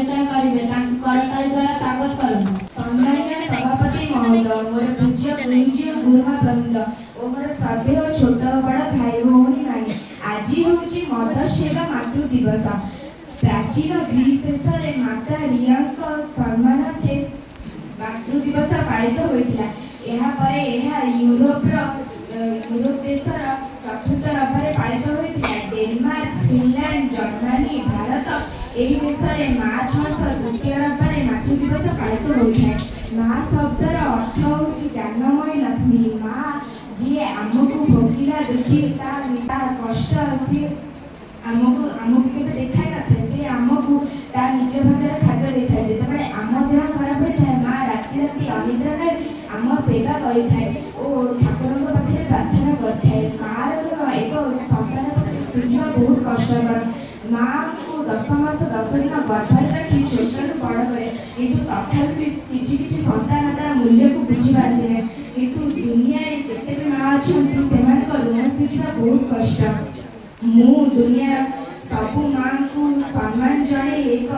ପରିବେଷଣ କରିବେ ତାଙ୍କୁ କରତାଳି ଦ୍ୱାରା ସ୍ୱାଗତ କରନ୍ତୁ। ସମ୍ମାନୀୟ ସଭାପତି ମହୋଦୟ, ମୋର ପୂଜ୍ୟ ଗୁରୁଜୀ ଓ ଗୁରୁମା ବୃନ୍ଦ ଓ ମୋର ଶ୍ରଦ୍ଧେୟ ଛୋଟ ବଡ଼ ଭାଇ ଭଉଣୀ ମାନେ, ଆଜି ହେଉଛି ମଦ ସେବା ମାତୃ ଦିବସ। ପ୍ରାଚୀନ ଗ୍ରୀସ୍ ଦେଶରେ ମାତା ରିଆଙ୍କ ସମ୍ମାନାର୍ଥେ ମାତୃ ଦିବସ ପାଳିତ ହୋଇଥିଲା। ଏହାପରେ ଏହା ୟୁରୋପ ଦେଶର ଚତୁର୍ଥ ରବିବାରରେ ପାଳିତ ହୋଇଥିଲା। ଡେନମାର୍କ, ଫିନଲାଣ୍ଡ, ଜର୍ମାନୀ, ଭାରତ ଏହି ଦେଶରେ ମାର୍ଚ୍ଚ ମାସ ଦ୍ୱିତୀୟ ରବିବାରରେ ମାତୃ ଦିବସ ପାଳିତ ହୋଇଥାଏ। ମା ଶବ୍ଦର ଅର୍ଥ ହେଉଛି ଜ୍ଞାନମୟୀ ଲକ୍ଷ୍ମୀ। ମା ଯିଏ ଆମକୁ ଭୋକିଲା ଦୁଃଖୀ ତା କଷ୍ଟ ସିଏ ଆମକୁ କେବେ ଦେଖାଇ ନଥାଏ, ସେ ଆମକୁ ତା ନିଜ ଭାଗରେ ଖାଦ୍ୟ ଦେଇଥାଏ। ଯେତେବେଳେ ଆମ ଦେହ ଖରାପ ହୋଇଥାଏ ମା ରାତି ରାତି ଅନିଦ୍ରା ରହି ଆମ ସେବା କରିଥାଏ ଓ ଠାକୁରଙ୍କ ପାଖରେ ପ୍ରାର୍ଥନା କରିଥାଏ। ମାର ଋଣ ଏକ ସନ୍ତାନ ବୁଝିବା ବହୁତ କଷ୍ଟକର। ମାଆଙ୍କୁ 10 ମାସ 10 ଦିନ ଗର୍ଭରେ ରଖି ଛୋଟରୁ ବଡ଼ କରେ, କିନ୍ତୁ ତଥାପି କିଛି ସନ୍ତାନ ତାର ମୂଲ୍ୟକୁ ବୁଝିପାରିଥିଲେ। କିନ୍ତୁ ଦୁନିଆରେ ଯେତେ ବି ମା ଅଛନ୍ତି ସେମାନଙ୍କ ଋଣ ଶୁଝିବା ବହୁତ କଷ୍ଟ। ମୁଁ ଦୁନିଆର ସବୁ ମାଆଙ୍କୁ ସମ୍ମାନ ଜଣାଇ ଏକ